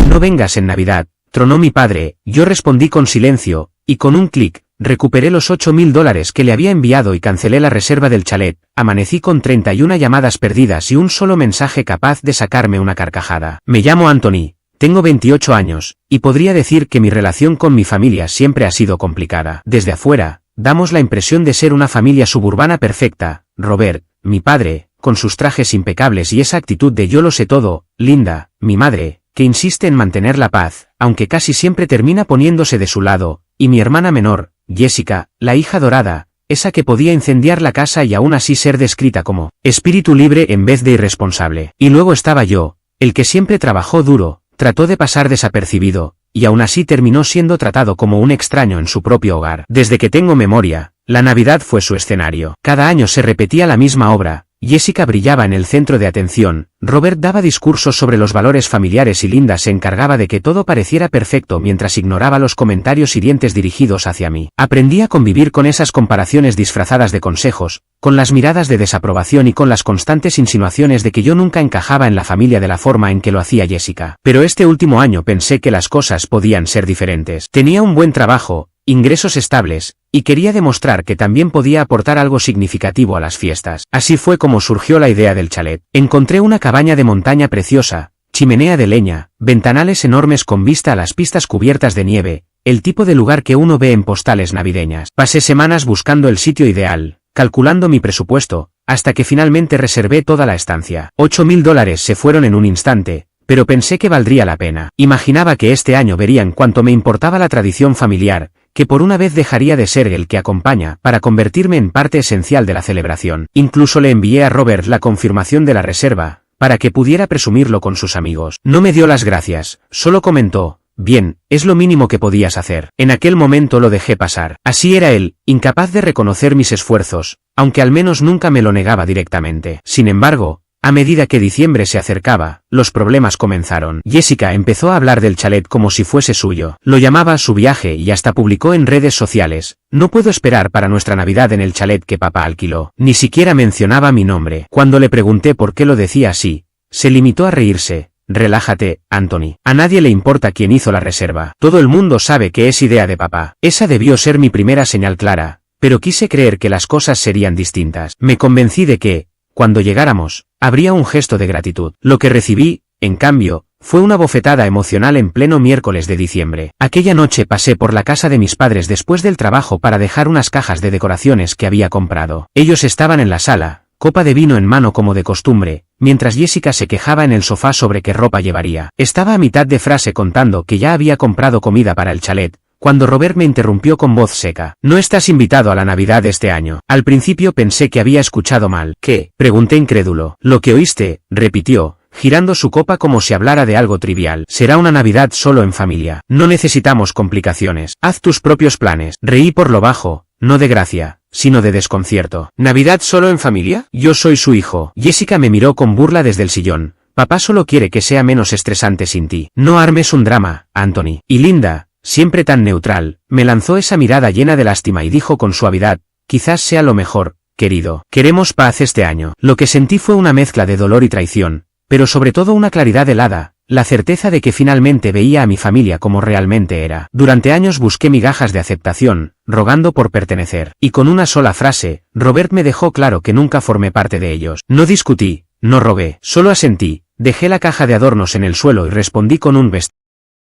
No vengas en Navidad, tronó mi padre. Yo respondí con silencio, y con un clic, recuperé los $8.000 que le había enviado y cancelé la reserva del chalet. Amanecí con 31 llamadas perdidas y un solo mensaje capaz de sacarme una carcajada. Me llamo Anthony, tengo 28 años, y podría decir que mi relación con mi familia siempre ha sido complicada. Desde afuera, damos la impresión de ser una familia suburbana perfecta. Robert, mi padre, con sus trajes impecables y esa actitud de yo lo sé todo. Linda, mi madre, que insiste en mantener la paz, aunque casi siempre termina poniéndose de su lado, y mi hermana menor, Jessica, la hija dorada, esa que podía incendiar la casa y aún así ser descrita como espíritu libre en vez de irresponsable. Y luego estaba yo, el que siempre trabajó duro, trató de pasar desapercibido, y aún así terminó siendo tratado como un extraño en su propio hogar. Desde que tengo memoria, la Navidad fue su escenario. Cada año se repetía la misma obra. Jessica brillaba en el centro de atención, Robert daba discursos sobre los valores familiares y Linda se encargaba de que todo pareciera perfecto mientras ignoraba los comentarios hirientes dirigidos hacia mí. Aprendí a convivir con esas comparaciones disfrazadas de consejos, con las miradas de desaprobación y con las constantes insinuaciones de que yo nunca encajaba en la familia de la forma en que lo hacía Jessica. Pero este último año pensé que las cosas podían ser diferentes. Tenía un buen trabajo, ingresos estables, y quería demostrar que también podía aportar algo significativo a las fiestas. Así fue como surgió la idea del chalet. Encontré una cabaña de montaña preciosa, chimenea de leña, ventanales enormes con vista a las pistas cubiertas de nieve, el tipo de lugar que uno ve en postales navideñas. Pasé semanas buscando el sitio ideal, calculando mi presupuesto, hasta que finalmente reservé toda la estancia. $8.000 se fueron en un instante, pero pensé que valdría la pena. Imaginaba que este año verían cuánto me importaba la tradición familiar, que por una vez dejaría de ser el que acompaña para convertirme en parte esencial de la celebración. Incluso le envié a Robert la confirmación de la reserva, para que pudiera presumirlo con sus amigos. No me dio las gracias, solo comentó, bien, es lo mínimo que podías hacer. En aquel momento lo dejé pasar. Así era él, incapaz de reconocer mis esfuerzos, aunque al menos nunca me lo negaba directamente. Sin embargo, a medida que diciembre se acercaba, los problemas comenzaron. Jessica empezó a hablar del chalet como si fuese suyo. Lo llamaba su viaje y hasta publicó en redes sociales: no puedo esperar para nuestra Navidad en el chalet que papá alquiló. Ni siquiera mencionaba mi nombre. Cuando le pregunté por qué lo decía así, se limitó a reírse. Relájate, Anthony. A nadie le importa quién hizo la reserva. Todo el mundo sabe que es idea de papá. Esa debió ser mi primera señal clara, pero quise creer que las cosas serían distintas. Me convencí de que, cuando llegáramos, habría un gesto de gratitud. Lo que recibí, en cambio, fue una bofetada emocional en pleno miércoles de diciembre. Aquella noche pasé por la casa de mis padres después del trabajo para dejar unas cajas de decoraciones que había comprado. Ellos estaban en la sala, copa de vino en mano como de costumbre, mientras Jessica se quejaba en el sofá sobre qué ropa llevaría. Estaba a mitad de frase contando que ya había comprado comida para el chalet, cuando Robert me interrumpió con voz seca. No estás invitado a la Navidad este año. Al principio pensé que había escuchado mal. ¿Qué? Pregunté incrédulo. Lo que oíste, repitió, girando su copa como si hablara de algo trivial. Será una Navidad solo en familia. No necesitamos complicaciones. Haz tus propios planes. Reí por lo bajo, no de gracia, sino de desconcierto. ¿Navidad solo en familia? Yo soy su hijo. Jessica me miró con burla desde el sillón. Papá solo quiere que sea menos estresante sin ti. No armes un drama, Anthony. Y Linda, siempre tan neutral, me lanzó esa mirada llena de lástima y dijo con suavidad: quizás sea lo mejor, querido. Queremos paz este año. Lo que sentí fue una mezcla de dolor y traición, pero sobre todo una claridad helada, la certeza de que finalmente veía a mi familia como realmente era. Durante años busqué migajas de aceptación, rogando por pertenecer, y con una sola frase, Robert me dejó claro que nunca formé parte de ellos. No discutí, no rogué, solo asentí, dejé la caja de adornos en el suelo y respondí con un vestido.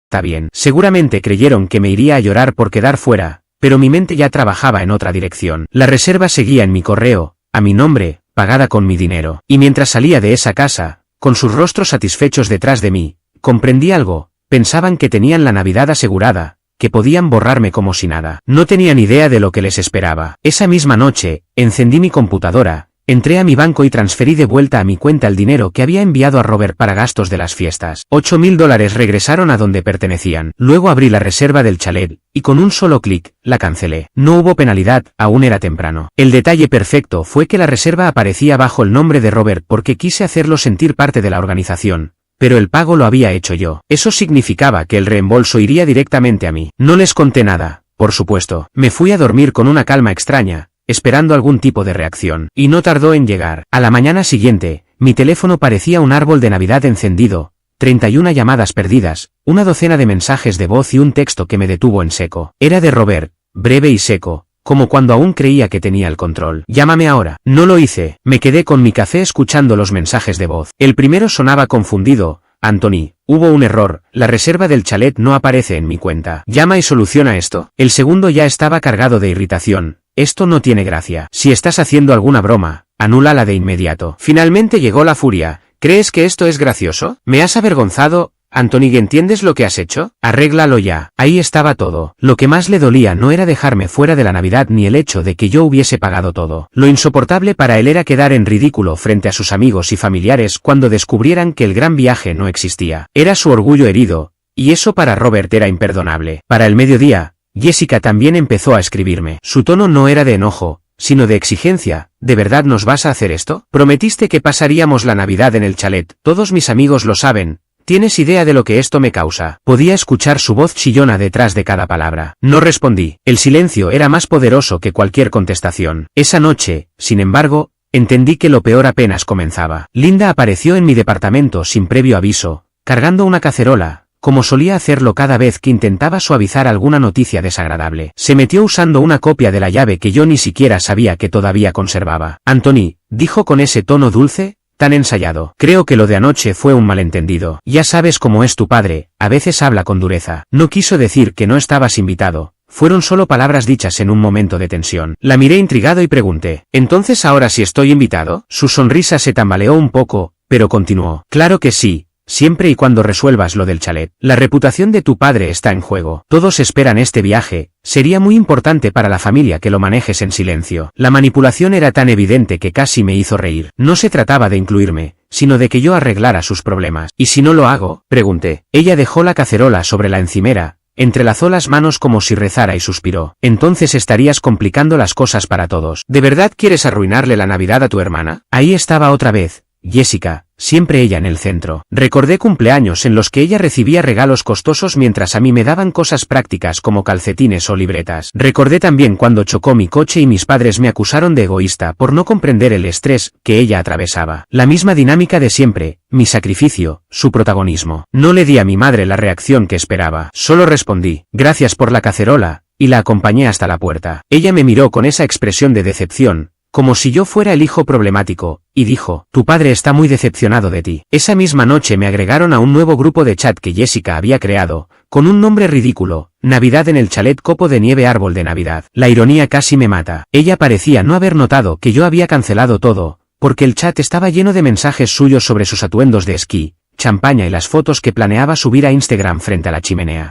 Está bien. Seguramente creyeron que me iría a llorar por quedar fuera, pero mi mente ya trabajaba en otra dirección. La reserva seguía en mi correo, a mi nombre, pagada con mi dinero. Y mientras salía de esa casa, con sus rostros satisfechos detrás de mí, comprendí algo. Pensaban que tenían la Navidad asegurada, que podían borrarme como si nada. No tenían idea de lo que les esperaba. Esa misma noche, encendí mi computadora, entré a mi banco y transferí de vuelta a mi cuenta el dinero que había enviado a Robert para gastos de las fiestas. $8.000 regresaron a donde pertenecían. Luego abrí la reserva del chalet, y con un solo clic, la cancelé. No hubo penalidad, aún era temprano. El detalle perfecto fue que la reserva aparecía bajo el nombre de Robert porque quise hacerlo sentir parte de la organización, pero el pago lo había hecho yo. Eso significaba que el reembolso iría directamente a mí. No les conté nada, por supuesto. Me fui a dormir con una calma extraña, esperando algún tipo de reacción, y no tardó en llegar. A la mañana siguiente, mi teléfono parecía un árbol de Navidad encendido, 31 llamadas perdidas, una docena de mensajes de voz y un texto que me detuvo en seco. Era de Robert, breve y seco, como cuando aún creía que tenía el control. Llámame ahora. No lo hice, me quedé con mi café escuchando los mensajes de voz. El primero sonaba confundido. Anthony, hubo un error, la reserva del chalet no aparece en mi cuenta. Llama y soluciona esto. El segundo ya estaba cargado de irritación. Esto no tiene gracia. Si estás haciendo alguna broma, anúlala de inmediato. Finalmente llegó la furia. ¿Crees que esto es gracioso? ¿Me has avergonzado? Anthony, ¿entiendes lo que has hecho? Arréglalo ya. Ahí estaba todo. Lo que más le dolía no era dejarme fuera de la Navidad ni el hecho de que yo hubiese pagado todo. Lo insoportable para él era quedar en ridículo frente a sus amigos y familiares cuando descubrieran que el gran viaje no existía. Era su orgullo herido, y eso para Robert era imperdonable. Para el mediodía, Jessica también empezó a escribirme. Su tono no era de enojo, sino de exigencia. ¿De verdad nos vas a hacer esto? Prometiste que pasaríamos la Navidad en el chalet. Todos mis amigos lo saben. ¿Tienes idea de lo que esto me causa? Podía escuchar su voz chillona detrás de cada palabra. No respondí. El silencio era más poderoso que cualquier contestación. Esa noche, sin embargo, entendí que lo peor apenas comenzaba. Linda apareció en mi departamento sin previo aviso, cargando una cacerola, como solía hacerlo cada vez que intentaba suavizar alguna noticia desagradable. Se metió usando una copia de la llave que yo ni siquiera sabía que todavía conservaba. Anthony, dijo con ese tono dulce, tan ensayado. Creo que lo de anoche fue un malentendido. Ya sabes cómo es tu padre, a veces habla con dureza. No quiso decir que no estabas invitado. Fueron solo palabras dichas en un momento de tensión. La miré intrigado y pregunté, ¿entonces ahora sí estoy invitado? Su sonrisa se tambaleó un poco, pero continuó. Claro que sí. Siempre y cuando resuelvas lo del chalet. La reputación de tu padre está en juego. Todos esperan este viaje. Sería muy importante para la familia que lo manejes en silencio. La manipulación era tan evidente que casi me hizo reír. No se trataba de incluirme, sino de que yo arreglara sus problemas. ¿Y si no lo hago? Pregunté. Ella dejó la cacerola sobre la encimera, entrelazó las manos como si rezara y suspiró. Entonces estarías complicando las cosas para todos. ¿De verdad quieres arruinarle la Navidad a tu hermana? Ahí estaba otra vez. Jessica, siempre ella en el centro. Recordé cumpleaños en los que ella recibía regalos costosos mientras a mí me daban cosas prácticas como calcetines o libretas. Recordé también cuando chocó mi coche y mis padres me acusaron de egoísta por no comprender el estrés que ella atravesaba. La misma dinámica de siempre, mi sacrificio, su protagonismo. No le di a mi madre la reacción que esperaba. Solo respondí, gracias por la cacerola, y la acompañé hasta la puerta. Ella me miró con esa expresión de decepción, como si yo fuera el hijo problemático, y dijo, tu padre está muy decepcionado de ti. Esa misma noche me agregaron a un nuevo grupo de chat que Jessica había creado, con un nombre ridículo, Navidad en el chalet copo de nieve árbol de Navidad. La ironía casi me mata. Ella parecía no haber notado que yo había cancelado todo, porque el chat estaba lleno de mensajes suyos sobre sus atuendos de esquí, champaña y las fotos que planeaba subir a Instagram frente a la chimenea.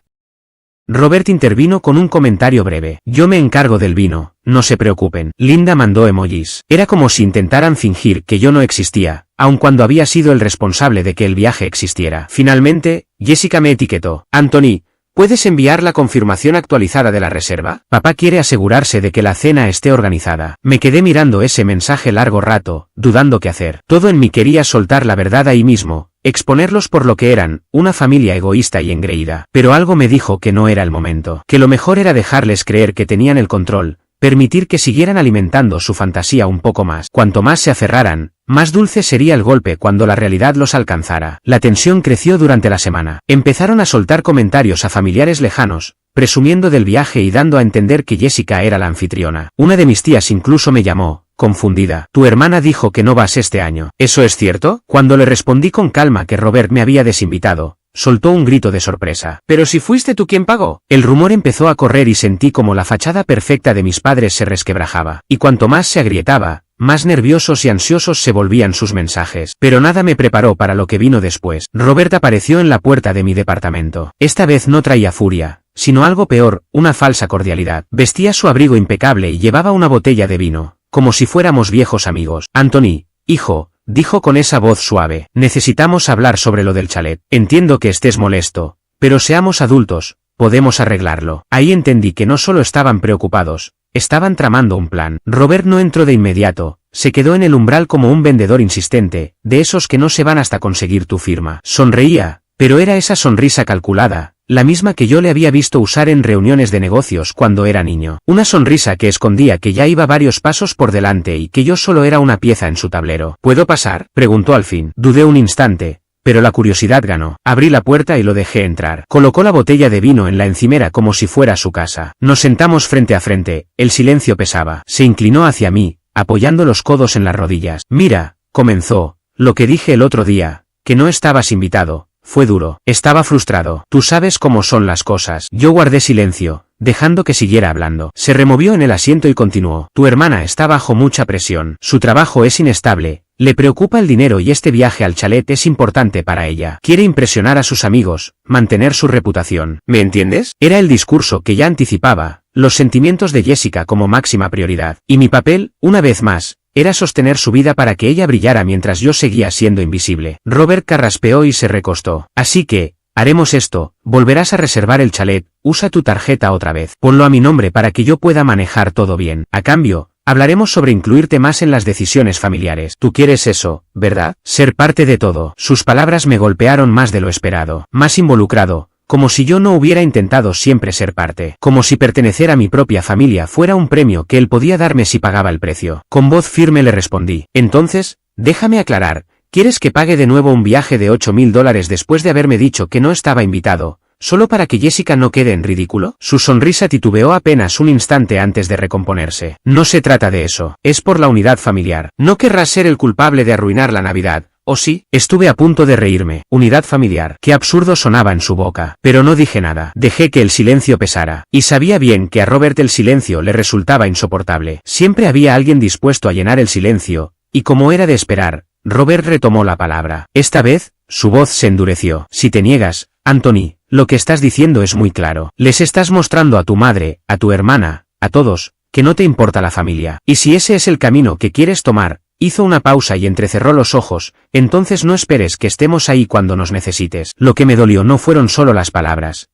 Robert intervino con un comentario breve. Yo me encargo del vino, no se preocupen. Linda mandó emojis. Era como si intentaran fingir que yo no existía, aun cuando había sido el responsable de que el viaje existiera. Finalmente, Jessica me etiquetó. Anthony, ¿puedes enviar la confirmación actualizada de la reserva? Papá quiere asegurarse de que la cena esté organizada. Me quedé mirando ese mensaje largo rato, dudando qué hacer. Todo en mí quería soltar la verdad ahí mismo, exponerlos por lo que eran, una familia egoísta y engreída. Pero algo me dijo que no era el momento, que lo mejor era dejarles creer que tenían el control, permitir que siguieran alimentando su fantasía un poco más. Cuanto más se aferraran, más dulce sería el golpe cuando la realidad los alcanzara. La tensión creció durante la semana. Empezaron a soltar comentarios a familiares lejanos, presumiendo del viaje y dando a entender que Jessica era la anfitriona. Una de mis tías incluso me llamó, confundida. Tu hermana dijo que no vas este año. ¿Eso es cierto? Cuando le respondí con calma que Robert me había desinvitado, soltó un grito de sorpresa. ¿Pero si fuiste tú quien pagó? El rumor empezó a correr y sentí como la fachada perfecta de mis padres se resquebrajaba. Y cuanto más se agrietaba, más nerviosos y ansiosos se volvían sus mensajes. Pero nada me preparó para lo que vino después. Robert apareció en la puerta de mi departamento. Esta vez no traía furia, sino algo peor, una falsa cordialidad. Vestía su abrigo impecable y llevaba una botella de vino, como si fuéramos viejos amigos. Anthony, hijo, dijo con esa voz suave, necesitamos hablar sobre lo del chalet. Entiendo que estés molesto, pero seamos adultos, podemos arreglarlo. Ahí entendí que no solo estaban preocupados, estaban tramando un plan. Robert no entró de inmediato, se quedó en el umbral como un vendedor insistente, de esos que no se van hasta conseguir tu firma. Sonreía, pero era esa sonrisa calculada, la misma que yo le había visto usar en reuniones de negocios cuando era niño. Una sonrisa que escondía que ya iba varios pasos por delante y que yo solo era una pieza en su tablero. ¿Puedo pasar?, preguntó al fin. Dudé un instante, pero la curiosidad ganó. Abrí la puerta y lo dejé entrar. Colocó la botella de vino en la encimera como si fuera su casa. Nos sentamos frente a frente, el silencio pesaba. Se inclinó hacia mí, apoyando los codos en las rodillas. Mira, comenzó, lo que dije el otro día, que no estabas invitado. Fue duro. Estaba frustrado. Tú sabes cómo son las cosas. Yo guardé silencio, dejando que siguiera hablando. Se removió en el asiento y continuó. Tu hermana está bajo mucha presión. Su trabajo es inestable. Le preocupa el dinero y este viaje al chalet es importante para ella. Quiere impresionar a sus amigos, mantener su reputación. ¿Me entiendes? Era el discurso que ya anticipaba, los sentimientos de Jessica como máxima prioridad. Y mi papel, una vez más, era sostener su vida para que ella brillara mientras yo seguía siendo invisible. Robert carraspeó y se recostó. Así que, haremos esto, volverás a reservar el chalet, usa tu tarjeta otra vez. Ponlo a mi nombre para que yo pueda manejar todo bien. A cambio, hablaremos sobre incluirte más en las decisiones familiares. Tú quieres eso, ¿verdad? Ser parte de todo. Sus palabras me golpearon más de lo esperado. Más involucrado, como si yo no hubiera intentado siempre ser parte. Como si pertenecer a mi propia familia fuera un premio que él podía darme si pagaba el precio. Con voz firme le respondí. Entonces, déjame aclarar, ¿quieres que pague de nuevo un viaje de $8.000 después de haberme dicho que no estaba invitado? ¿Solo para que Jessica no quede en ridículo? Su sonrisa titubeó apenas un instante antes de recomponerse. No se trata de eso. Es por la unidad familiar. No querrás ser el culpable de arruinar la Navidad, ¿o sí? Estuve a punto de reírme. Unidad familiar. Qué absurdo sonaba en su boca. Pero no dije nada. Dejé que el silencio pesara. Y sabía bien que a Robert el silencio le resultaba insoportable. Siempre había alguien dispuesto a llenar el silencio, y como era de esperar, Robert retomó la palabra. Esta vez, su voz se endureció. Si te niegas, Anthony, lo que estás diciendo es muy claro. Les estás mostrando a tu madre, a tu hermana, a todos, que no te importa la familia. Y si ese es el camino que quieres tomar, hizo una pausa y entrecerró los ojos, entonces no esperes que estemos ahí cuando nos necesites. Lo que me dolió no fueron solo las palabras,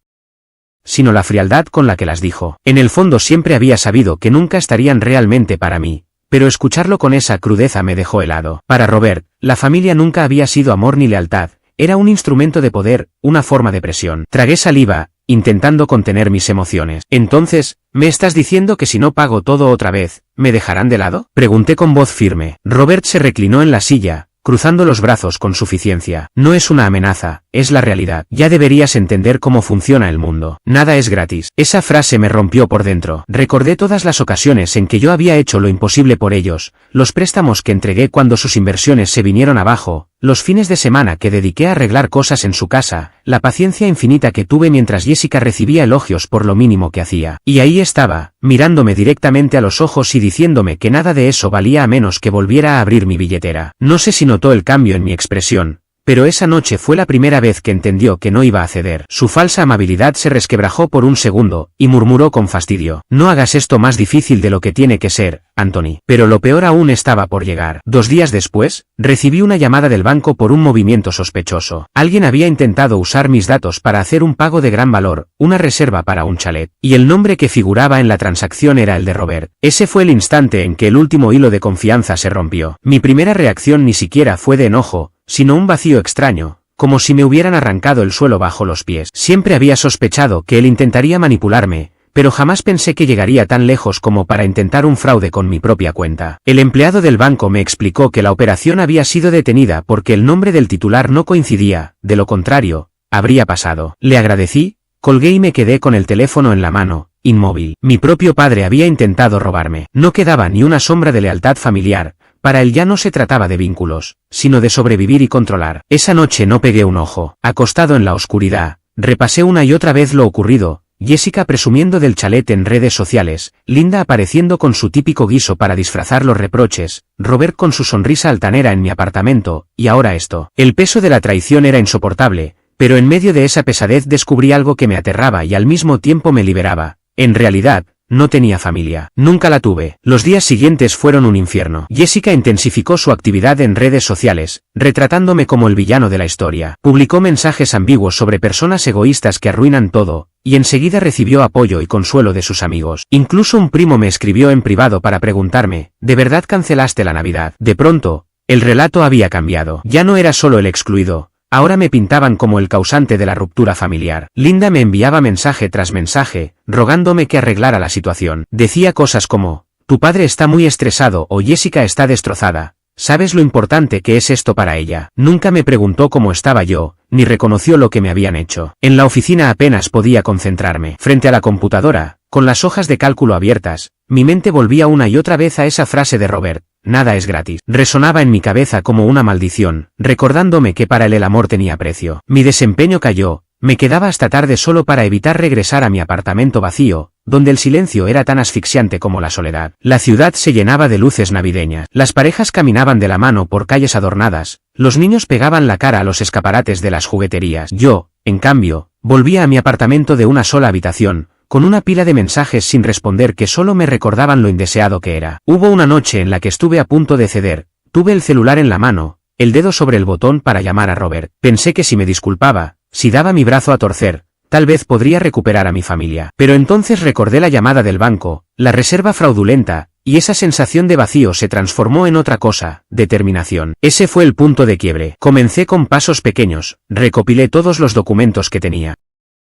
sino la frialdad con la que las dijo. En el fondo siempre había sabido que nunca estarían realmente para mí, pero escucharlo con esa crudeza me dejó helado. Para Robert, la familia nunca había sido amor ni lealtad, era un instrumento de poder, una forma de presión. Tragué saliva, intentando contener mis emociones. Entonces, ¿me estás diciendo que si no pago todo otra vez, me dejarán de lado? Pregunté con voz firme. Robert se reclinó en la silla, cruzando los brazos con suficiencia. No es una amenaza, es la realidad. Ya deberías entender cómo funciona el mundo. Nada es gratis. Esa frase me rompió por dentro. Recordé todas las ocasiones en que yo había hecho lo imposible por ellos, los préstamos que entregué cuando sus inversiones se vinieron abajo, los fines de semana que dediqué a arreglar cosas en su casa, la paciencia infinita que tuve mientras Jessica recibía elogios por lo mínimo que hacía. Y ahí estaba, mirándome directamente a los ojos y diciéndome que nada de eso valía a menos que volviera a abrir mi billetera. No sé si notó el cambio en mi expresión, pero esa noche fue la primera vez que entendió que no iba a ceder. Su falsa amabilidad se resquebrajó por un segundo, y murmuró con fastidio. No hagas esto más difícil de lo que tiene que ser, Anthony. Pero lo peor aún estaba por llegar. 2 días después, recibí una llamada del banco por un movimiento sospechoso. Alguien había intentado usar mis datos para hacer un pago de gran valor, una reserva para un chalet, y el nombre que figuraba en la transacción era el de Robert. Ese fue el instante en que el último hilo de confianza se rompió. Mi primera reacción ni siquiera fue de enojo, sino un vacío extraño, como si me hubieran arrancado el suelo bajo los pies. Siempre había sospechado que él intentaría manipularme, pero jamás pensé que llegaría tan lejos como para intentar un fraude con mi propia cuenta. El empleado del banco me explicó que la operación había sido detenida porque el nombre del titular no coincidía, de lo contrario, habría pasado. Le agradecí, colgué y me quedé con el teléfono en la mano, inmóvil. Mi propio padre había intentado robarme. No quedaba ni una sombra de lealtad familiar. Para él ya no se trataba de vínculos, sino de sobrevivir y controlar. Esa noche no pegué un ojo. Acostado en la oscuridad, repasé una y otra vez lo ocurrido, Jessica presumiendo del chalet en redes sociales, Linda apareciendo con su típico guiso para disfrazar los reproches, Robert con su sonrisa altanera en mi apartamento, y ahora esto. El peso de la traición era insoportable, pero en medio de esa pesadez descubrí algo que me aterraba y al mismo tiempo me liberaba. En realidad, no tenía familia. Nunca la tuve. Los días siguientes fueron un infierno. Jessica intensificó su actividad en redes sociales, retratándome como el villano de la historia. Publicó mensajes ambiguos sobre personas egoístas que arruinan todo, y enseguida recibió apoyo y consuelo de sus amigos. Incluso un primo me escribió en privado para preguntarme, ¿de verdad cancelaste la Navidad? De pronto, el relato había cambiado. Ya no era solo el excluido. Ahora me pintaban como el causante de la ruptura familiar. Linda me enviaba mensaje tras mensaje, rogándome que arreglara la situación. Decía cosas como, tu padre está muy estresado o Jessica está destrozada, ¿sabes lo importante que es esto para ella? Nunca me preguntó cómo estaba yo, ni reconoció lo que me habían hecho. En la oficina apenas podía concentrarme. Frente a la computadora, con las hojas de cálculo abiertas, mi mente volvía una y otra vez a esa frase de Robert: nada es gratis. Resonaba en mi cabeza como una maldición, recordándome que para él el amor tenía precio. Mi desempeño cayó. Me quedaba hasta tarde solo para evitar regresar a mi apartamento vacío, donde el silencio era tan asfixiante como la soledad. La ciudad se llenaba de luces navideñas. Las parejas caminaban de la mano por calles adornadas, los niños pegaban la cara a los escaparates de las jugueterías. Yo, en cambio, volvía a mi apartamento de una sola habitación, con una pila de mensajes sin responder que solo me recordaban lo indeseado que era. Hubo una noche en la que estuve a punto de ceder. Tuve el celular en la mano, el dedo sobre el botón para llamar a Robert. Pensé que si me disculpaba, si daba mi brazo a torcer, tal vez podría recuperar a mi familia. Pero entonces recordé la llamada del banco, la reserva fraudulenta, y esa sensación de vacío se transformó en otra cosa: determinación. Ese fue el punto de quiebre. Comencé con pasos pequeños, recopilé todos los documentos que tenía.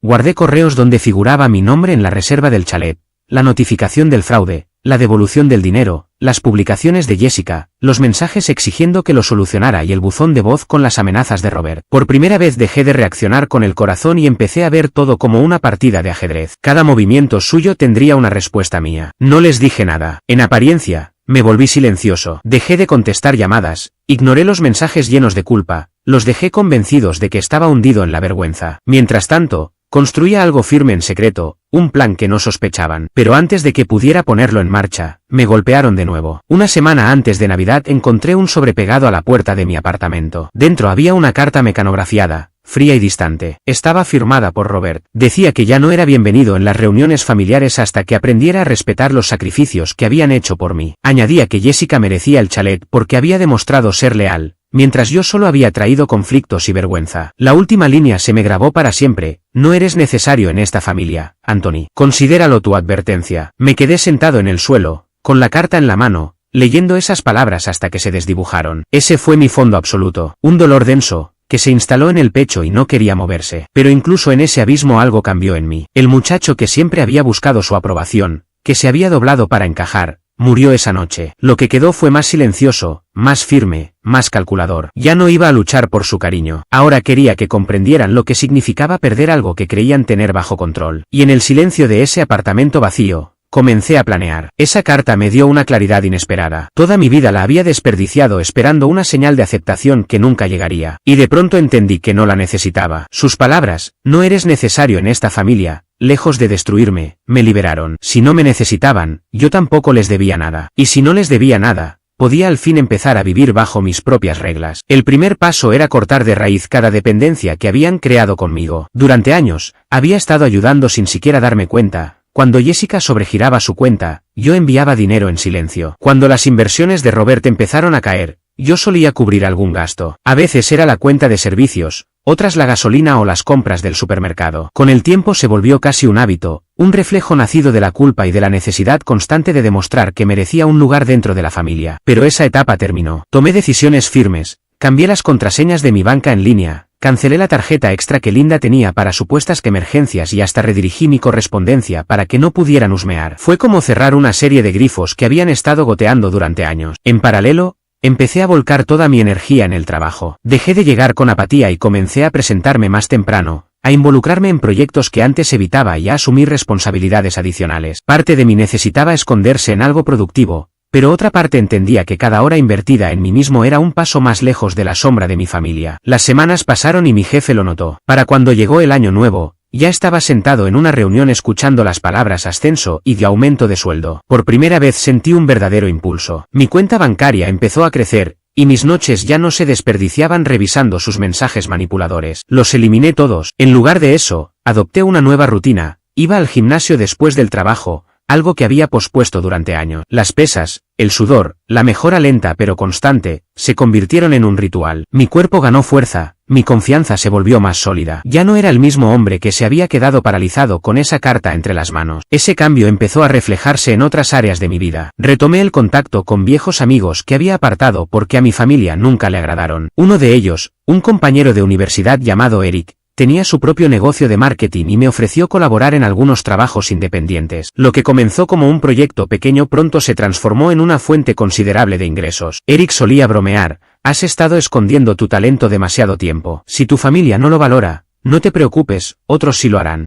Guardé correos donde figuraba mi nombre en la reserva del chalet, la notificación del fraude, la devolución del dinero, las publicaciones de Jessica, los mensajes exigiendo que lo solucionara y el buzón de voz con las amenazas de Robert. Por primera vez dejé de reaccionar con el corazón y empecé a ver todo como una partida de ajedrez. Cada movimiento suyo tendría una respuesta mía. No les dije nada. En apariencia, me volví silencioso. Dejé de contestar llamadas, ignoré los mensajes llenos de culpa, los dejé convencidos de que estaba hundido en la vergüenza. Mientras tanto, construía algo firme en secreto, un plan que no sospechaban. Pero antes de que pudiera ponerlo en marcha, me golpearon de nuevo. Una semana antes de Navidad encontré un sobre pegado a la puerta de mi apartamento. Dentro había una carta mecanografiada, fría y distante. Estaba firmada por Robert. Decía que ya no era bienvenido en las reuniones familiares hasta que aprendiera a respetar los sacrificios que habían hecho por mí. Añadía que Jessica merecía el chalet porque había demostrado ser leal, mientras yo solo había traído conflictos y vergüenza. La última línea se me grabó para siempre: no eres necesario en esta familia, Anthony. Considéralo tu advertencia. Me quedé sentado en el suelo, con la carta en la mano, leyendo esas palabras hasta que se desdibujaron. Ese fue mi fondo absoluto, un dolor denso, que se instaló en el pecho y no quería moverse. Pero incluso en ese abismo algo cambió en mí. El muchacho que siempre había buscado su aprobación, que se había doblado para encajar, murió esa noche. Lo que quedó fue más silencioso, más firme, más calculador. Ya no iba a luchar por su cariño. Ahora quería que comprendieran lo que significaba perder algo que creían tener bajo control. Y en el silencio de ese apartamento vacío, comencé a planear. Esa carta me dio una claridad inesperada. Toda mi vida la había desperdiciado esperando una señal de aceptación que nunca llegaría. Y de pronto entendí que no la necesitaba. Sus palabras: no eres necesario en esta familia, lejos de destruirme, me liberaron. Si no me necesitaban, yo tampoco les debía nada. Y si no les debía nada, podía al fin empezar a vivir bajo mis propias reglas. El primer paso era cortar de raíz cada dependencia que habían creado conmigo. Durante años, había estado ayudando sin siquiera darme cuenta. Cuando Jessica sobregiraba su cuenta, yo enviaba dinero en silencio. Cuando las inversiones de Robert empezaron a caer, yo solía cubrir algún gasto. A veces era la cuenta de servicios, otras la gasolina o las compras del supermercado. Con el tiempo se volvió casi un hábito, un reflejo nacido de la culpa y de la necesidad constante de demostrar que merecía un lugar dentro de la familia. Pero esa etapa terminó. Tomé decisiones firmes, cambié las contraseñas de mi banca en línea, cancelé la tarjeta extra que Linda tenía para supuestas emergencias y hasta redirigí mi correspondencia para que no pudieran husmear. Fue como cerrar una serie de grifos que habían estado goteando durante años. En paralelo, empecé a volcar toda mi energía en el trabajo. Dejé de llegar con apatía y comencé a presentarme más temprano, a involucrarme en proyectos que antes evitaba y a asumir responsabilidades adicionales. Parte de mí necesitaba esconderse en algo productivo, pero otra parte entendía que cada hora invertida en mí mismo era un paso más lejos de la sombra de mi familia. Las semanas pasaron y mi jefe lo notó. Para cuando llegó el año nuevo, ya estaba sentado en una reunión escuchando las palabras ascenso y de aumento de sueldo. Por primera vez sentí un verdadero impulso. Mi cuenta bancaria empezó a crecer, y mis noches ya no se desperdiciaban revisando sus mensajes manipuladores. Los eliminé todos. En lugar de eso, adopté una nueva rutina. Iba al gimnasio después del trabajo, algo que había pospuesto durante años. Las pesas, el sudor, la mejora lenta pero constante, se convirtieron en un ritual. Mi cuerpo ganó fuerza, mi confianza se volvió más sólida. Ya no era el mismo hombre que se había quedado paralizado con esa carta entre las manos. Ese cambio empezó a reflejarse en otras áreas de mi vida. Retomé el contacto con viejos amigos que había apartado porque a mi familia nunca le agradaron. Uno de ellos, un compañero de universidad llamado Eric, tenía su propio negocio de marketing y me ofreció colaborar en algunos trabajos independientes. Lo que comenzó como un proyecto pequeño pronto se transformó en una fuente considerable de ingresos. Eric solía bromear: has estado escondiendo tu talento demasiado tiempo. Si tu familia no lo valora, no te preocupes, otros sí lo harán.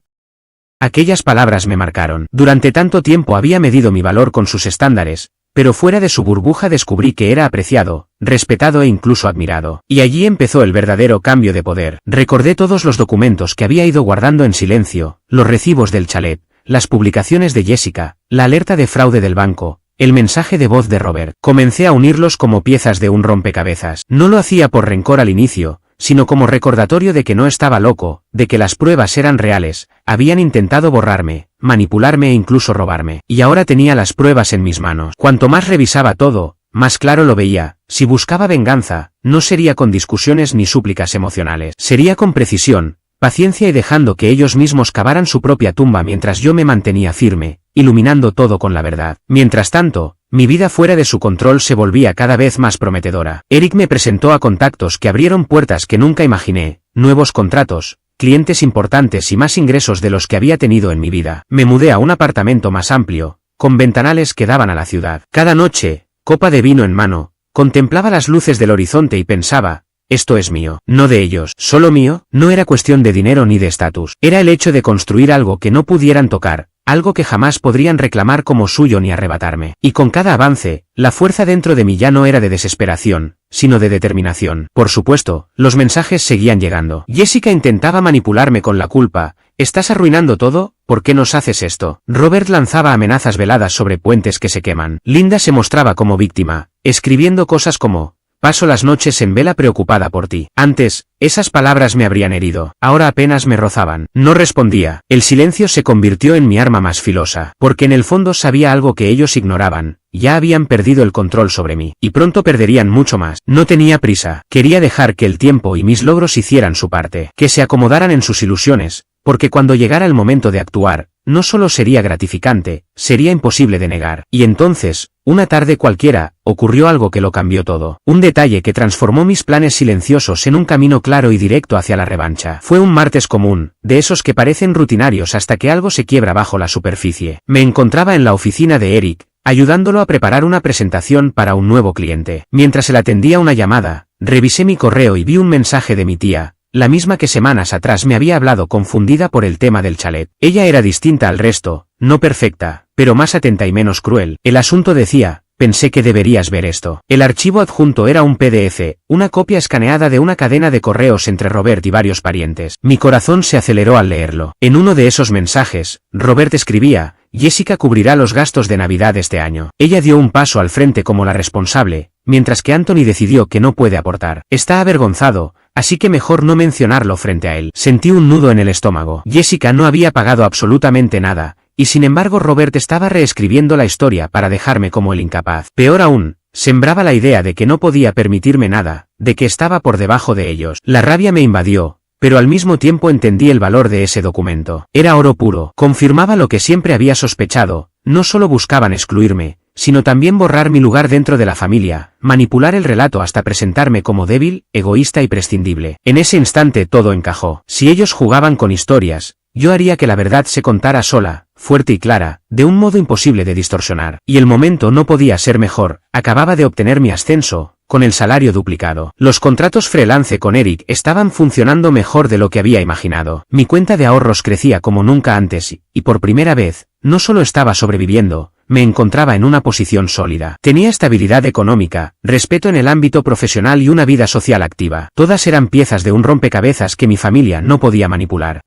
Aquellas palabras me marcaron. Durante tanto tiempo había medido mi valor con sus estándares, pero fuera de su burbuja descubrí que era apreciado, respetado e incluso admirado. Y allí empezó el verdadero cambio de poder. Recordé todos los documentos que había ido guardando en silencio, los recibos del chalet, las publicaciones de Jessica, la alerta de fraude del banco, el mensaje de voz de Robert. Comencé a unirlos como piezas de un rompecabezas. No lo hacía por rencor al inicio, sino como recordatorio de que no estaba loco, de que las pruebas eran reales. Habían intentado borrarme, manipularme e incluso robarme. Y ahora tenía las pruebas en mis manos. Cuanto más revisaba todo, más claro lo veía. Si buscaba venganza, no sería con discusiones ni súplicas emocionales. Sería con precisión, paciencia y dejando que ellos mismos cavaran su propia tumba mientras yo me mantenía firme, iluminando todo con la verdad. Mientras tanto, mi vida fuera de su control se volvía cada vez más prometedora. Eric me presentó a contactos que abrieron puertas que nunca imaginé, nuevos contratos, clientes importantes y más ingresos de los que había tenido en mi vida. Me mudé a un apartamento más amplio, con ventanales que daban a la ciudad. Cada noche, copa de vino en mano, contemplaba las luces del horizonte y pensaba: esto es mío, no de ellos. ¿Solo mío? No era cuestión de dinero ni de estatus. Era el hecho de construir algo que no pudieran tocar, algo que jamás podrían reclamar como suyo ni arrebatarme. Y con cada avance, la fuerza dentro de mí ya no era de desesperación, sino de determinación. Por supuesto, los mensajes seguían llegando. Jessica intentaba manipularme con la culpa: ¿estás arruinando todo? ¿Por qué nos haces esto? Robert lanzaba amenazas veladas sobre puentes que se queman. Linda se mostraba como víctima, escribiendo cosas como: paso las noches en vela preocupada por ti. Antes, esas palabras me habrían herido. Ahora apenas me rozaban. No respondía. El silencio se convirtió en mi arma más filosa. Porque en el fondo sabía algo que ellos ignoraban. Ya habían perdido el control sobre mí. Y pronto perderían mucho más. No tenía prisa. Quería dejar que el tiempo y mis logros hicieran su parte. Que se acomodaran en sus ilusiones. Porque cuando llegara el momento de actuar, no solo sería gratificante, sería imposible de negar. Y entonces, una tarde cualquiera, ocurrió algo que lo cambió todo. Un detalle que transformó mis planes silenciosos en un camino claro y directo hacia la revancha. Fue un martes común, de esos que parecen rutinarios hasta que algo se quiebra bajo la superficie. Me encontraba en la oficina de Eric, ayudándolo a preparar una presentación para un nuevo cliente. Mientras él atendía una llamada, revisé mi correo y vi un mensaje de mi tía, la misma que semanas atrás me había hablado confundida por el tema del chalet. Ella era distinta al resto, no perfecta, pero más atenta y menos cruel. El asunto decía: pensé que deberías ver esto. El archivo adjunto era un PDF, una copia escaneada de una cadena de correos entre Robert y varios parientes. Mi corazón se aceleró al leerlo. En uno de esos mensajes, Robert escribía: Jessica cubrirá los gastos de Navidad este año. Ella dio un paso al frente como la responsable, mientras que Anthony decidió que no puede aportar. Está avergonzado, así que mejor no mencionarlo frente a él. Sentí un nudo en el estómago. Jessica no había pagado absolutamente nada, y sin embargo Robert estaba reescribiendo la historia para dejarme como el incapaz. Peor aún, sembraba la idea de que no podía permitirme nada, de que estaba por debajo de ellos. La rabia me invadió, pero al mismo tiempo entendí el valor de ese documento. Era oro puro. Confirmaba lo que siempre había sospechado: no solo buscaban excluirme, sino también borrar mi lugar dentro de la familia, manipular el relato hasta presentarme como débil, egoísta y prescindible. En ese instante todo encajó. Si ellos jugaban con historias, yo haría que la verdad se contara sola, fuerte y clara, de un modo imposible de distorsionar. Y el momento no podía ser mejor. Acababa de obtener mi ascenso, con el salario duplicado. Los contratos freelance con Eric estaban funcionando mejor de lo que había imaginado. Mi cuenta de ahorros crecía como nunca antes y por primera vez, no solo estaba sobreviviendo, me encontraba en una posición sólida. Tenía estabilidad económica, respeto en el ámbito profesional y una vida social activa. Todas eran piezas de un rompecabezas que mi familia no podía manipular.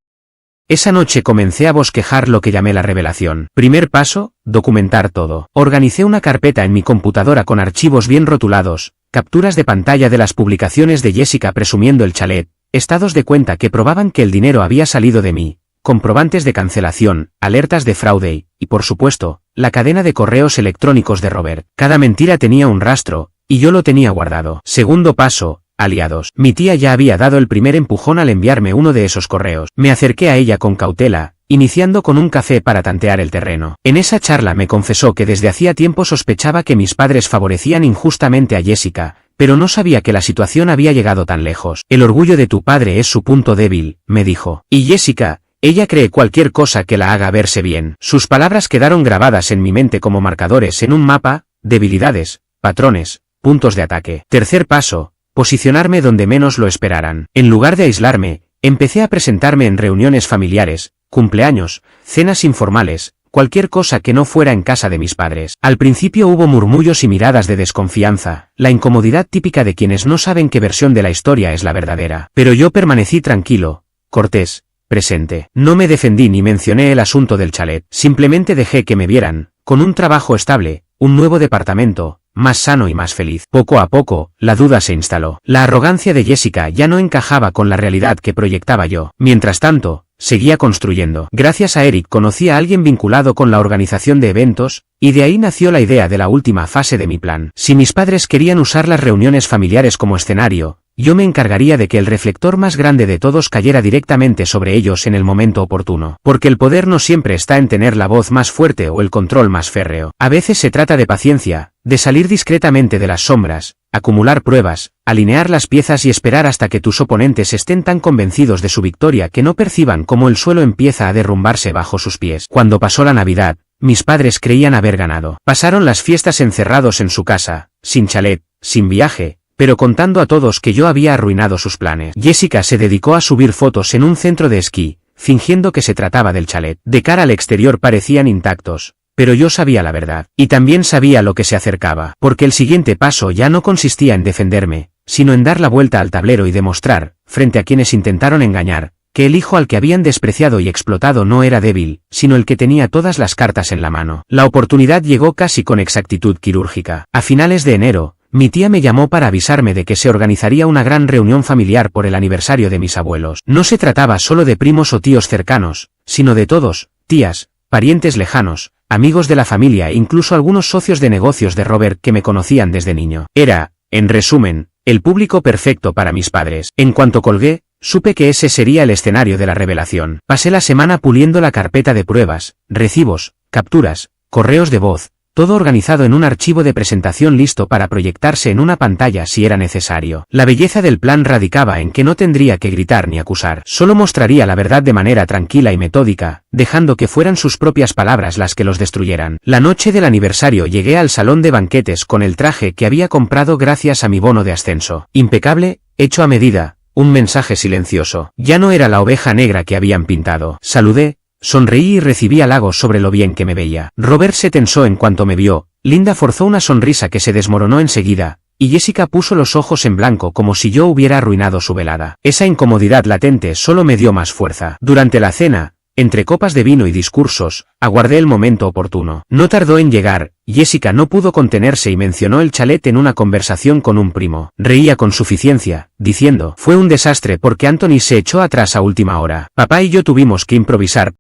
Esa noche comencé a bosquejar lo que llamé la revelación. Primer paso: documentar todo. Organicé una carpeta en mi computadora con archivos bien rotulados, capturas de pantalla de las publicaciones de Jessica presumiendo el chalet, estados de cuenta que probaban que el dinero había salido de mí, comprobantes de cancelación, alertas de fraude y, por supuesto, la cadena de correos electrónicos de Robert. Cada mentira tenía un rastro, y yo lo tenía guardado. Segundo paso: aliados. Mi tía ya había dado el primer empujón al enviarme uno de esos correos. Me acerqué a ella con cautela, iniciando con un café para tantear el terreno. En esa charla me confesó que desde hacía tiempo sospechaba que mis padres favorecían injustamente a Jessica, pero no sabía que la situación había llegado tan lejos. El orgullo de tu padre es su punto débil, me dijo. Y Jessica, ella cree cualquier cosa que la haga verse bien. Sus palabras quedaron grabadas en mi mente como marcadores en un mapa: debilidades, patrones, puntos de ataque. Tercer paso: posicionarme donde menos lo esperaran. En lugar de aislarme, empecé a presentarme en reuniones familiares, cumpleaños, cenas informales, cualquier cosa que no fuera en casa de mis padres. Al principio hubo murmullos y miradas de desconfianza, la incomodidad típica de quienes no saben qué versión de la historia es la verdadera. Pero yo permanecí tranquilo, cortés, presente. No me defendí ni mencioné el asunto del chalet, simplemente dejé que me vieran, con un trabajo estable, un nuevo departamento, más sano y más feliz. Poco a poco, la duda se instaló. La arrogancia de Jessica ya no encajaba con la realidad que proyectaba yo. Mientras tanto, seguía construyendo. Gracias a Eric conocí a alguien vinculado con la organización de eventos, y de ahí nació la idea de la última fase de mi plan. Si mis padres querían usar las reuniones familiares como escenario, yo me encargaría de que el reflector más grande de todos cayera directamente sobre ellos en el momento oportuno. Porque el poder no siempre está en tener la voz más fuerte o el control más férreo. A veces se trata de paciencia, de salir discretamente de las sombras, acumular pruebas, alinear las piezas y esperar hasta que tus oponentes estén tan convencidos de su victoria que no perciban cómo el suelo empieza a derrumbarse bajo sus pies. Cuando pasó la Navidad, mis padres creían haber ganado. Pasaron las fiestas encerrados en su casa, sin chalet, sin viaje, pero contando a todos que yo había arruinado sus planes. Jessica se dedicó a subir fotos en un centro de esquí, fingiendo que se trataba del chalet. De cara al exterior parecían intactos, pero yo sabía la verdad. Y también sabía lo que se acercaba, porque el siguiente paso ya no consistía en defenderme, sino en dar la vuelta al tablero y demostrar, frente a quienes intentaron engañar, que el hijo al que habían despreciado y explotado no era débil, sino el que tenía todas las cartas en la mano. La oportunidad llegó casi con exactitud quirúrgica. A finales de enero, mi tía me llamó para avisarme de que se organizaría una gran reunión familiar por el aniversario de mis abuelos. No se trataba solo de primos o tíos cercanos, sino de todos, tías, parientes lejanos, amigos de la familia e incluso algunos socios de negocios de Robert que me conocían desde niño. Era, en resumen, el público perfecto para mis padres. En cuanto colgué, supe que ese sería el escenario de la revelación. Pasé la semana puliendo la carpeta de pruebas, recibos, capturas, correos de voz, todo organizado en un archivo de presentación listo para proyectarse en una pantalla si era necesario. La belleza del plan radicaba en que no tendría que gritar ni acusar. Solo mostraría la verdad de manera tranquila y metódica, dejando que fueran sus propias palabras las que los destruyeran. La noche del aniversario llegué al salón de banquetes con el traje que había comprado gracias a mi bono de ascenso. Impecable, hecho a medida, un mensaje silencioso. Ya no era la oveja negra que habían pintado. Saludé, sonreí y recibí halagos sobre lo bien que me veía. Robert se tensó en cuanto me vio, Linda forzó una sonrisa que se desmoronó enseguida, y Jessica puso los ojos en blanco como si yo hubiera arruinado su velada. Esa incomodidad latente solo me dio más fuerza. Durante la cena, entre copas de vino y discursos, aguardé el momento oportuno. No tardó en llegar, Jessica no pudo contenerse y mencionó el chalet en una conversación con un primo. Reía con suficiencia, diciendo, fue un desastre porque Anthony se echó atrás a última hora. Papá y yo tuvimos que improvisar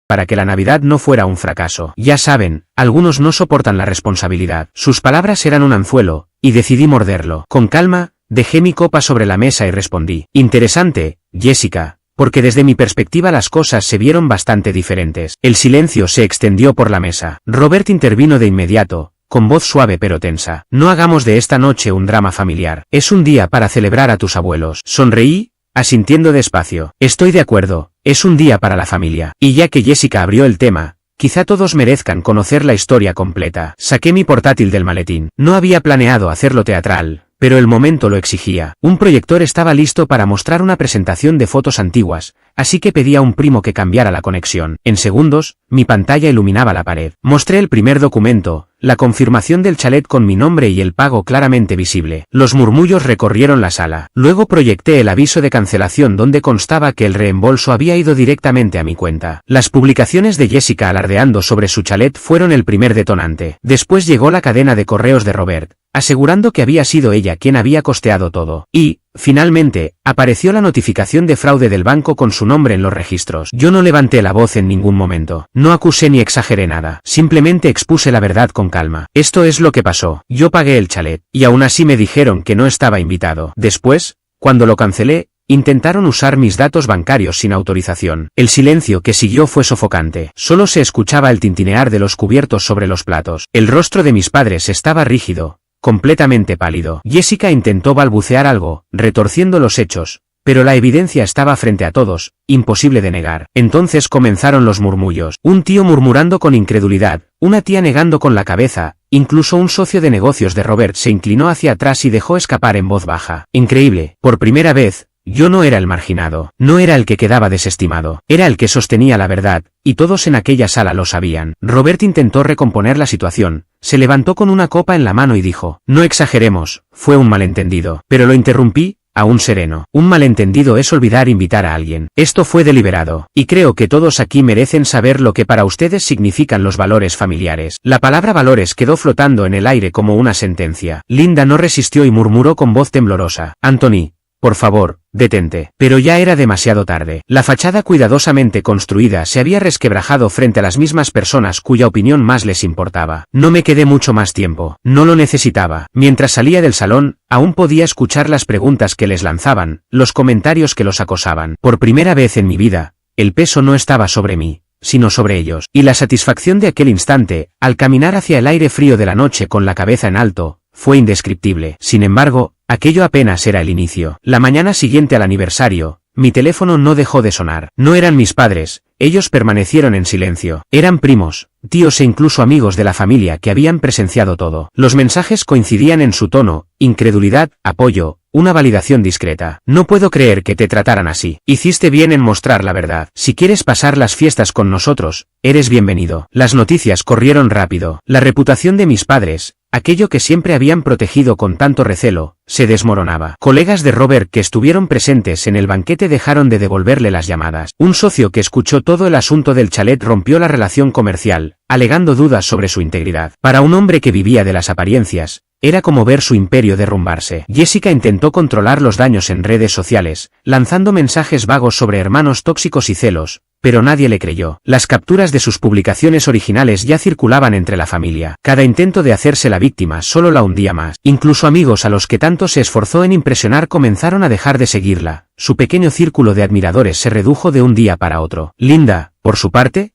para que la Navidad no fuera un fracaso. Ya saben, algunos no soportan la responsabilidad. Sus palabras eran un anzuelo, y decidí morderlo. Con calma, dejé mi copa sobre la mesa y respondí. Interesante, Jessica, porque desde mi perspectiva las cosas se vieron bastante diferentes. El silencio se extendió por la mesa. Robert intervino de inmediato, con voz suave pero tensa. No hagamos de esta noche un drama familiar. Es un día para celebrar a tus abuelos. Sonreí, asintiendo despacio. Estoy de acuerdo, es un día para la familia. Y ya que Jessica abrió el tema, quizá todos merezcan conocer la historia completa. Saqué mi portátil del maletín. No había planeado hacerlo teatral, pero el momento lo exigía. Un proyector estaba listo para mostrar una presentación de fotos antiguas, así que pedí a un primo que cambiara la conexión. En segundos, mi pantalla iluminaba la pared. Mostré el primer documento, la confirmación del chalet con mi nombre y el pago claramente visible. Los murmullos recorrieron la sala. Luego proyecté el aviso de cancelación donde constaba que el reembolso había ido directamente a mi cuenta. Las publicaciones de Jessica alardeando sobre su chalet fueron el primer detonante. Después llegó la cadena de correos de Robert, asegurando que había sido ella quien había costeado todo. Y, finalmente, apareció la notificación de fraude del banco con su nombre en los registros. Yo no levanté la voz en ningún momento. No acusé ni exageré nada. Simplemente expuse la verdad con calma. Esto es lo que pasó. Yo pagué el chalet, y aún así me dijeron que no estaba invitado. Después, cuando lo cancelé, intentaron usar mis datos bancarios sin autorización. El silencio que siguió fue sofocante. Solo se escuchaba el tintinear de los cubiertos sobre los platos. El rostro de mis padres estaba rígido, completamente pálido. Jessica intentó balbucear algo, retorciendo los hechos, pero la evidencia estaba frente a todos, imposible de negar. Entonces comenzaron los murmullos. Un tío murmurando con incredulidad, una tía negando con la cabeza, incluso un socio de negocios de Robert se inclinó hacia atrás y dejó escapar en voz baja. Increíble, por primera vez, yo no era el marginado, no era el que quedaba desestimado, era el que sostenía la verdad, y todos en aquella sala lo sabían. Robert intentó recomponer la situación, se levantó con una copa en la mano y dijo, no exageremos, fue un malentendido, pero lo interrumpí, aún sereno. Un malentendido es olvidar invitar a alguien. Esto fue deliberado, y creo que todos aquí merecen saber lo que para ustedes significan los valores familiares. La palabra valores quedó flotando en el aire como una sentencia. Linda no resistió y murmuró con voz temblorosa, Anthony, por favor, detente. Pero ya era demasiado tarde. La fachada cuidadosamente construida se había resquebrajado frente a las mismas personas cuya opinión más les importaba. No me quedé mucho más tiempo. No lo necesitaba. Mientras salía del salón, aún podía escuchar las preguntas que les lanzaban, los comentarios que los acosaban. Por primera vez en mi vida, el peso no estaba sobre mí, sino sobre ellos. Y la satisfacción de aquel instante, al caminar hacia el aire frío de la noche con la cabeza en alto, fue indescriptible. Sin embargo, aquello apenas era el inicio. La mañana siguiente al aniversario, mi teléfono no dejó de sonar. No eran mis padres, ellos permanecieron en silencio. Eran primos, tíos e incluso amigos de la familia que habían presenciado todo. Los mensajes coincidían en su tono, incredulidad, apoyo, una validación discreta. No puedo creer que te trataran así. Hiciste bien en mostrar la verdad. Si quieres pasar las fiestas con nosotros, eres bienvenido. Las noticias corrieron rápido. La reputación de mis padres, aquello que siempre habían protegido con tanto recelo, se desmoronaba. Colegas de Robert que estuvieron presentes en el banquete dejaron de devolverle las llamadas. Un socio que escuchó todo el asunto del chalet rompió la relación comercial, alegando dudas sobre su integridad. Para un hombre que vivía de las apariencias, era como ver su imperio derrumbarse. Jessica intentó controlar los daños en redes sociales, lanzando mensajes vagos sobre hermanos tóxicos y celos, pero nadie le creyó. Las capturas de sus publicaciones originales ya circulaban entre la familia. Cada intento de hacerse la víctima solo la hundía más. Incluso amigos a los que tanto se esforzó en impresionar comenzaron a dejar de seguirla. Su pequeño círculo de admiradores se redujo de un día para otro. Linda, por su parte,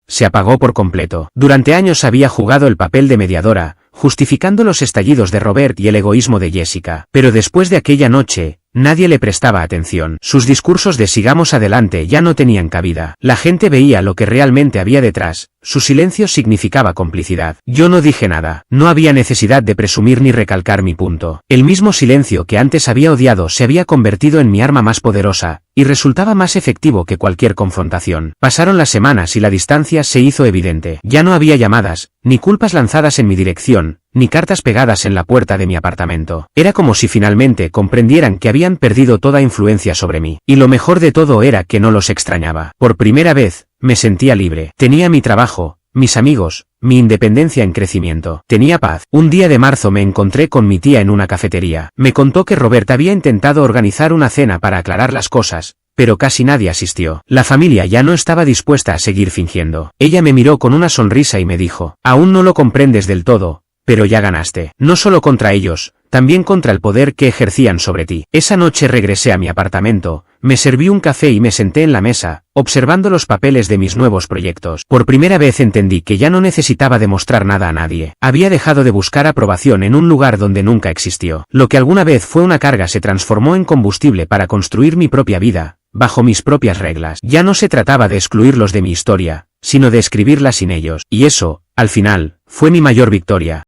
se apagó por completo. Durante años había jugado el papel de mediadora, justificando los estallidos de Robert y el egoísmo de Jessica. Pero después de aquella noche, nadie le prestaba atención. Sus discursos de sigamos adelante ya no tenían cabida. La gente veía lo que realmente había detrás. Su silencio significaba complicidad. Yo no dije nada. No había necesidad de presumir ni recalcar mi punto. El mismo silencio que antes había odiado se había convertido en mi arma más poderosa, y resultaba más efectivo que cualquier confrontación. Pasaron las semanas y la distancia se hizo evidente. Ya no había llamadas, ni culpas lanzadas en mi dirección, ni cartas pegadas en la puerta de mi apartamento. Era como si finalmente comprendieran que habían perdido toda influencia sobre mí. Y lo mejor de todo era que no los extrañaba. Por primera vez, me sentía libre. Tenía mi trabajo, mis amigos, mi independencia en crecimiento. Tenía paz. Un día de marzo me encontré con mi tía en una cafetería. Me contó que Robert había intentado organizar una cena para aclarar las cosas, pero casi nadie asistió. La familia ya no estaba dispuesta a seguir fingiendo. Ella me miró con una sonrisa y me dijo, aún no lo comprendes del todo, pero ya ganaste. No solo contra ellos, también contra el poder que ejercían sobre ti. Esa noche regresé a mi apartamento, me serví un café y me senté en la mesa, observando los papeles de mis nuevos proyectos. Por primera vez entendí que ya no necesitaba demostrar nada a nadie. Había dejado de buscar aprobación en un lugar donde nunca existió. Lo que alguna vez fue una carga se transformó en combustible para construir mi propia vida, bajo mis propias reglas. Ya no se trataba de excluirlos de mi historia, sino de escribirla sin ellos. Y eso, al final, fue mi mayor victoria.